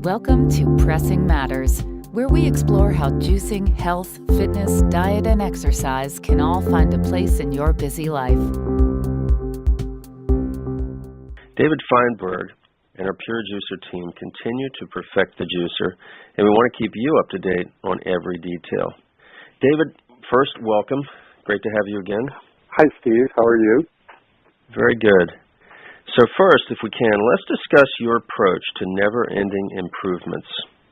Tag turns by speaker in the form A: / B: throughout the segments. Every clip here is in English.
A: Welcome to Pressing Matters, where we explore how juicing, health, fitness, diet, and exercise can all find a place in your busy life.
B: David Feinberg and our Pure Juicer team continue to perfect the juicer, and we want to keep you up to date on every detail. David, first, welcome. Great to have you again.
C: Hi, Steve. How are you?
B: Very good. So first, if we can, let's discuss your approach to never-ending improvements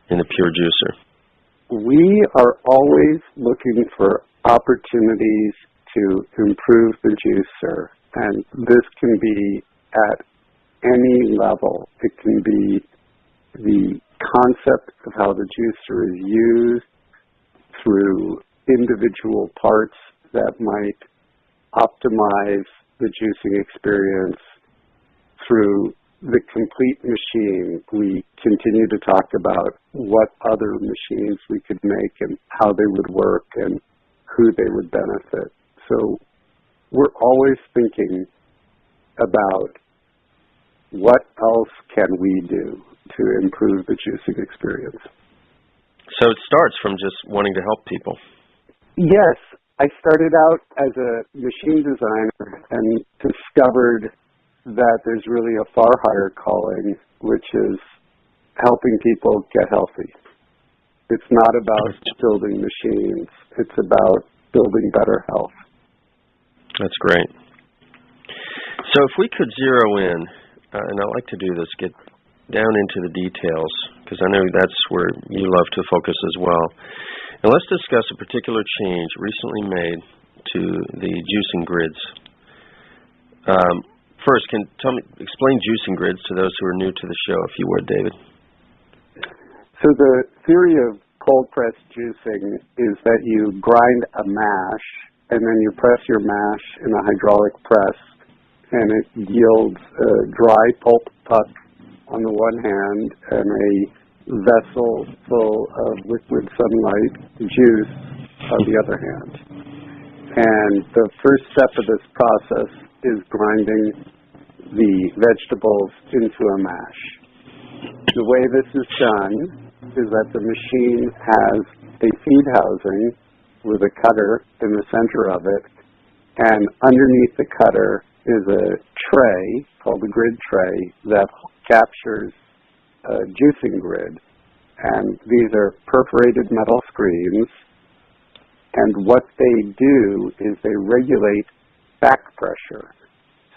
B: in the Pure Juicer.
C: We are always looking for opportunities to improve the juicer, and this can be at any level. It can be the concept of how the juicer is used through individual parts that might optimize the juicing experience, through the complete machine. We continue to talk about what other machines we could make and how they would work and who they would benefit. So we're always thinking about what else can we do to improve the juicing experience.
B: So it starts from just wanting to help people.
C: Yes. I started out as a machine designer and discovered that there's really a far higher calling, which is helping people get healthy. It's not about building machines. It's about building better health.
B: That's great. So if we could zero in, and I like to do this, get down into the details, because I know that's where you love to focus as well. And let's discuss a particular change recently made to the juicing grids. First, explain juicing grids to those who are new to the show, if you would, David.
C: So the theory of cold press juicing is that you grind a mash, and then you press your mash in a hydraulic press, and it yields a dry pulp puck on the one hand and a vessel full of liquid sunlight juice on the other hand. And the first step of this process is grinding the vegetables into a mash. The way this is done is that the machine has a feed housing with a cutter in the center of it, and underneath the cutter is a tray called a grid tray that captures a juicing grid. And these are perforated metal screens, and what they do is they regulate back pressure.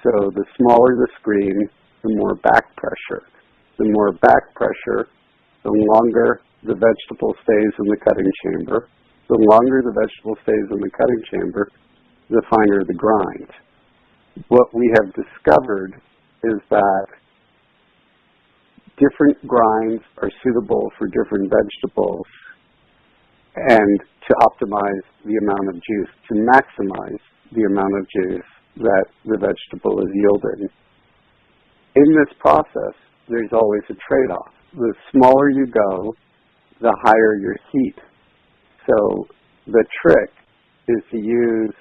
C: So the smaller the screen, the more back pressure. The more back pressure, the longer the vegetable stays in the cutting chamber. The longer the vegetable stays in the cutting chamber, the finer the grind. What we have discovered is that different grinds are suitable for different vegetables, and to optimize the amount of juice, to maximize the amount of juice that the vegetable is yielding. In this process, there's always a trade-off. The smaller you go, the higher your heat. So the trick is to use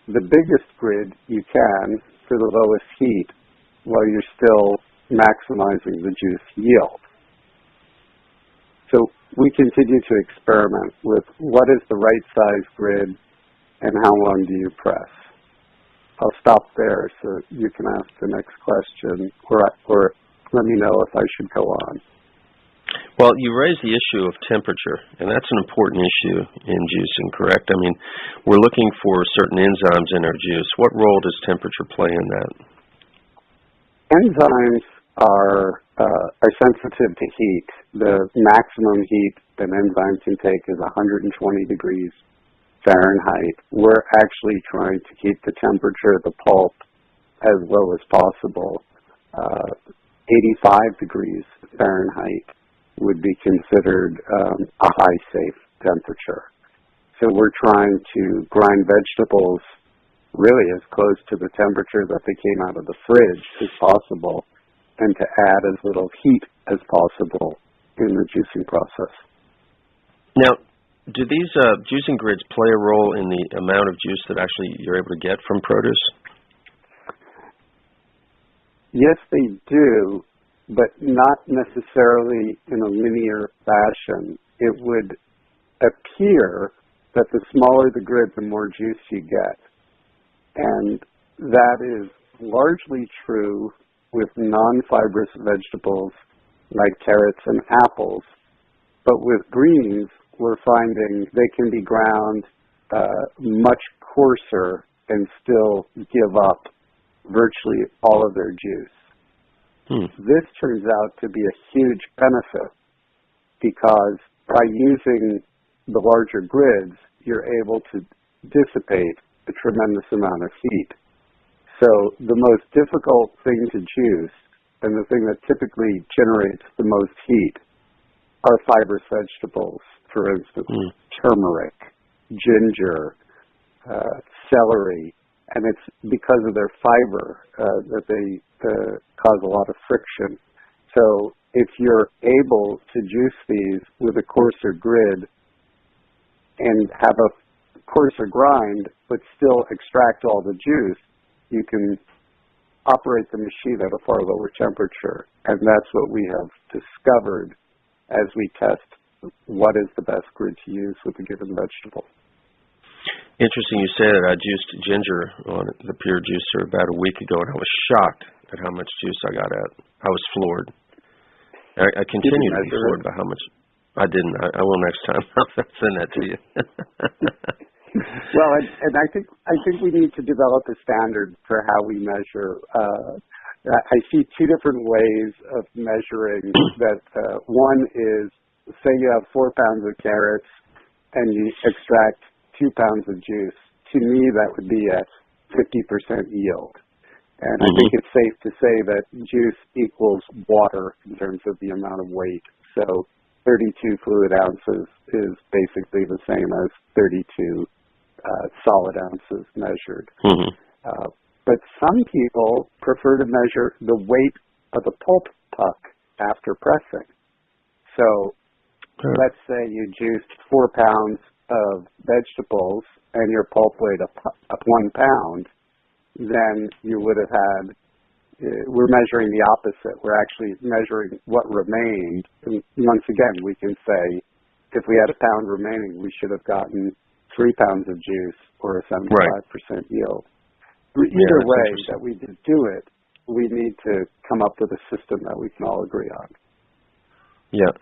C: the biggest grid you can for the lowest heat while you're still maximizing the juice yield. So we continue to experiment with what is the right size grid and how long do you press. I'll stop there so you can ask the next question, or let me know if I should go on.
B: Well, you raised the issue of temperature, and that's an important issue in juicing, correct? I mean, we're looking for certain enzymes in our juice. What role does temperature play in that?
C: Enzymes are sensitive to heat. The maximum heat an enzyme can take is 120 degrees Fahrenheit. We're actually trying to keep the temperature of the pulp as low as possible. 85 degrees Fahrenheit would be considered a high safe temperature. So we're trying to grind vegetables really as close to the temperature that they came out of the fridge as possible, and to add as little heat as possible in the juicing process.
B: Now, do these juicing grids play a role in the amount of juice that actually you're able to get from produce?
C: Yes, they do. but not necessarily in a linear fashion. It would appear that the smaller the grid, the more juice you get. And that is largely true with non-fibrous vegetables like carrots and apples. But with greens, we're finding they can be ground much coarser and still give up virtually all of their juice. This turns out to be a huge benefit because by using the larger grids, you're able to dissipate a tremendous amount of heat. So the most difficult thing to juice, and the thing that typically generates the most heat, are fibrous vegetables. For instance, turmeric, ginger, celery, and it's because of their fiber that they cause a lot of friction. So if you're able to juice these with a coarser grid and have a coarser grind, but still extract all the juice, you can operate the machine at a far lower temperature. And that's what we have discovered as we test what is the best grid to use with a given vegetable.
B: Interesting you say that. I juiced ginger on the Pure Juicer about a week ago, and I was shocked at how much juice I got out. I was floored. I continue to be floored by how much. I didn't. I will next time. I'll send that to you.
C: Well, and I think we need to develop a standard for how we measure. I see two different ways of measuring that. One is, say you have 4 pounds of carrots and you extract 2 pounds of juice. To me, that would be a 50% yield. And I think it's safe to say that juice equals water in terms of the amount of weight. So 32 fluid ounces is basically the same as 32 solid ounces measured. But some people prefer to measure the weight of the pulp puck after pressing. So let's say you juiced 4 pounds of vegetables and your pulp weighed up 1 pound, then you would have had, we're measuring the opposite. We're actually measuring what remained. And once again, we can say if we had 1 pound remaining, we should have gotten 3 pounds of juice or a 75% yield. Either way that we do it, we need to come up with a system that we can all agree on.
B: Yeah.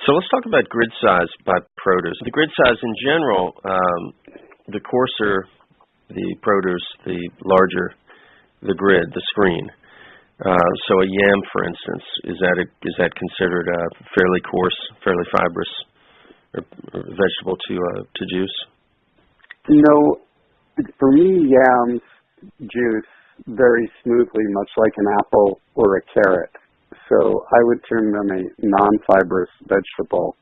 B: So let's talk about grid size by produce. The grid size in general, the coarser the produce, the larger the grid, the screen. So a yam, for instance, is that considered a fairly coarse, fairly fibrous vegetable to juice?
C: No, for me, yams juice very smoothly, much like an apple or a carrot. So I would term them a non-fibrous vegetable,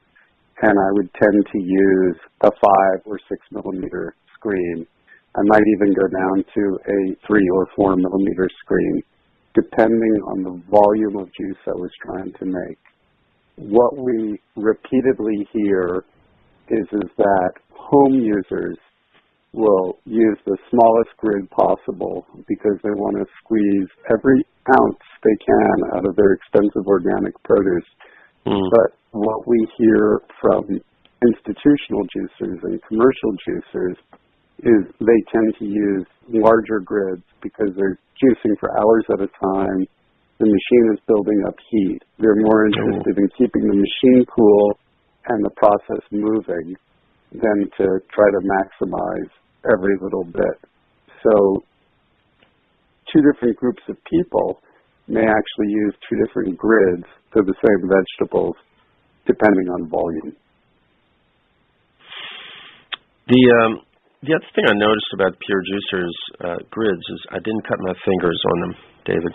C: and I would tend to use a 5 or 6 millimeter screen. I might even go down to a 3 or 4 millimeter screen, depending on the volume of juice I was trying to make. What we repeatedly hear is that home users will use the smallest grid possible because they want to squeeze every ounce they can out of their expensive organic produce. But what we hear from institutional juicers and commercial juicers is they tend to use larger grids because they're juicing for hours at a time. The machine is building up heat. They're more interested in keeping the machine cool and the process moving than to try to maximize every little bit. So 2 different groups of people may actually use 2 different grids for the same vegetables depending on volume.
B: The other thing I noticed about Pure Juicer's grids is I didn't cut my fingers on them, David.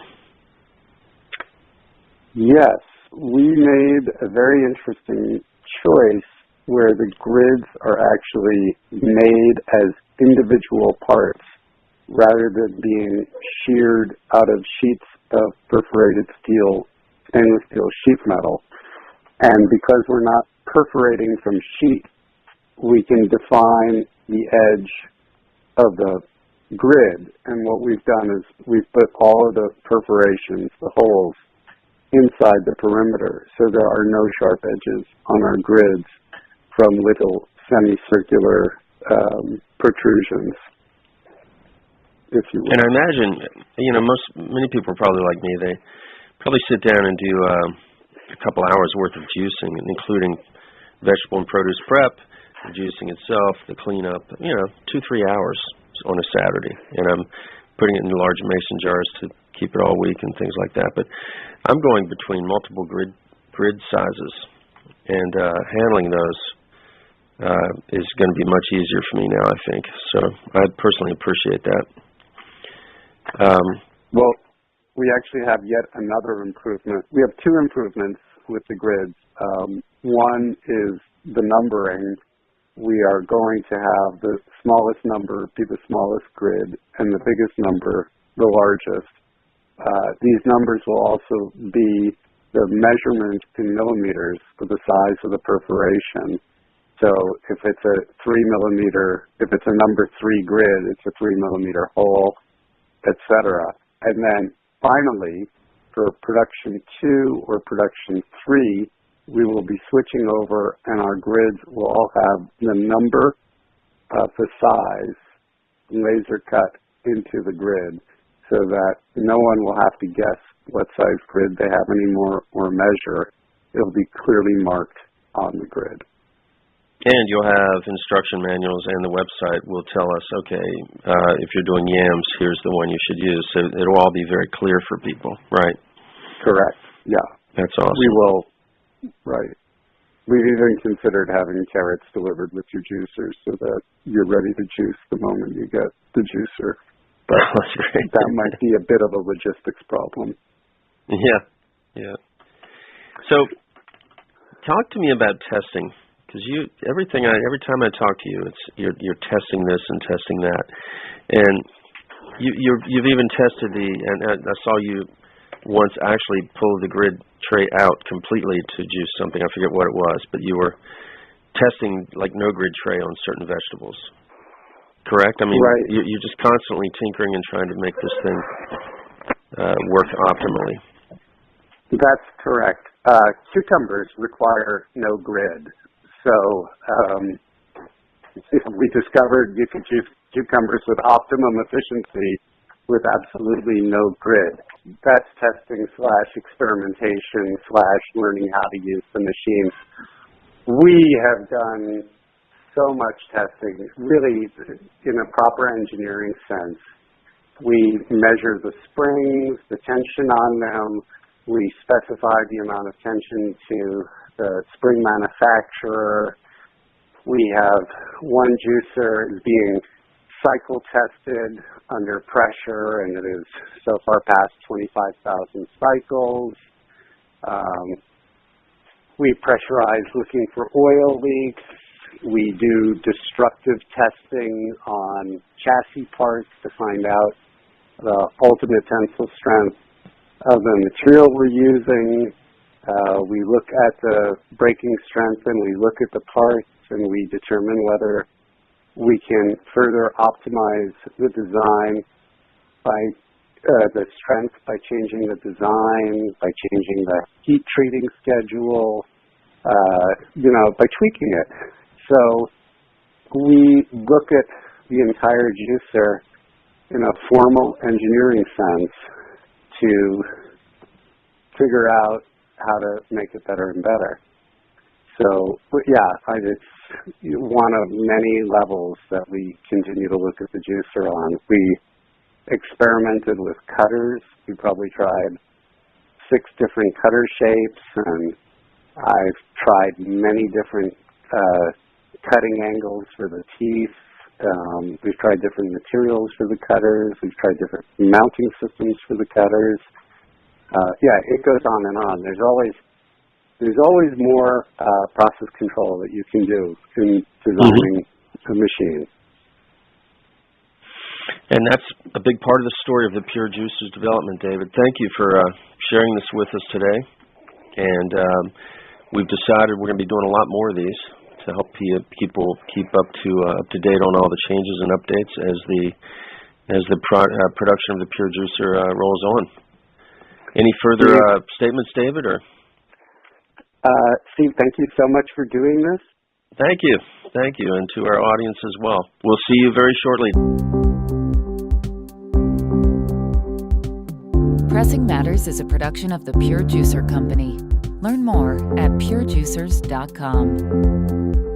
C: Yes, we made a very interesting choice where the grids are actually made as individual parts rather than being sheared out of sheets of perforated steel, stainless steel sheet metal. And because we're not perforating from sheet, we can define the edge of the grid. And what we've done is we've put all of the perforations, the holes, inside the perimeter, so there are no sharp edges on our grids from little semicircular protrusions, if you will.
B: And I imagine, many people are probably like me. They probably sit down and do a couple hours worth of juicing, including vegetable and produce prep, the juicing itself, the cleanup, 2-3 hours on a Saturday. And I'm putting it in large mason jars to keep it all week and things like that. But I'm going between multiple grid sizes, and handling those is going to be much easier for me now, I think. So I personally appreciate that.
C: Well, we actually have yet another improvement. We have two improvements with the grids. One is the numbering. We are going to have the smallest number be the smallest grid and the biggest number the largest. These numbers will also be the measurement in millimeters for the size of the perforation. So if it's a 3 millimeter, if it's a number 3 grid, it's a 3 millimeter hole, etc. And then finally, for production 2 or production 3, we will be switching over, and our grids will all have the number, the size, laser cut into the grid, so that no one will have to guess what size grid they have anymore or measure. It'll be clearly marked on the grid.
B: And you'll have instruction manuals, and the website will tell us, okay, if you're doing yams, here's the one you should use. So it'll all be very clear for people, right?
C: Correct. Yeah.
B: That's awesome.
C: We will. Right. We've even considered having carrots delivered with your juicer so that you're ready to juice the moment you get the juicer. But
B: that's great.
C: That might be a bit of a logistics problem.
B: Yeah. So talk to me about testing. Because every time I talk to you, you're testing this and testing that, and you've even tested and I saw you once actually pull the grid tray out completely to juice something. I forget what it was, but you were testing like no grid tray on certain vegetables. Correct? I mean,
C: right.
B: You're just constantly tinkering and trying to make this thing work optimally.
C: That's correct. Cucumbers require no grid. So we discovered you could juice cucumbers with optimum efficiency with absolutely no grid. That's testing / experimentation / learning how to use the machine. We have done so much testing, really in a proper engineering sense. We measure the springs, the tension on them. We specify the amount of tension to the spring manufacturer. We have one juicer is being cycle tested under pressure, and it is so far past 25,000 cycles. We pressurize looking for oil leaks. We do destructive testing on chassis parts to find out the ultimate tensile strength of the material we're using. We look at the braking strength, and we look at the parts, and we determine whether we can further optimize the design by the strength by changing the design, by changing the heat treating schedule, by tweaking it. So we look at the entire juicer in a formal engineering sense to figure out how to make it better and better. So, it's one of many levels that we continue to look at the juicer on. We experimented with cutters. We probably tried 6 different cutter shapes, and I've tried many different cutting angles for the teeth. We've tried different materials for the cutters. We've tried different mounting systems for the cutters. It goes on and on. There's always more process control that you can do in designing a machine.
B: And that's a big part of the story of the Pure Juices development, David. Thank you for sharing this with us today. And we've decided we're going to be doing a lot more of these to help people keep up to date on all the changes and updates as the production of the Pure Juicer rolls on. Any further statements, David? Or
C: Steve, thank you so much for doing this.
B: Thank you, and to our audience as well. We'll see you very shortly.
A: Pressing Matters is a production of the Pure Juicer Company. Learn more at purejuicers.com.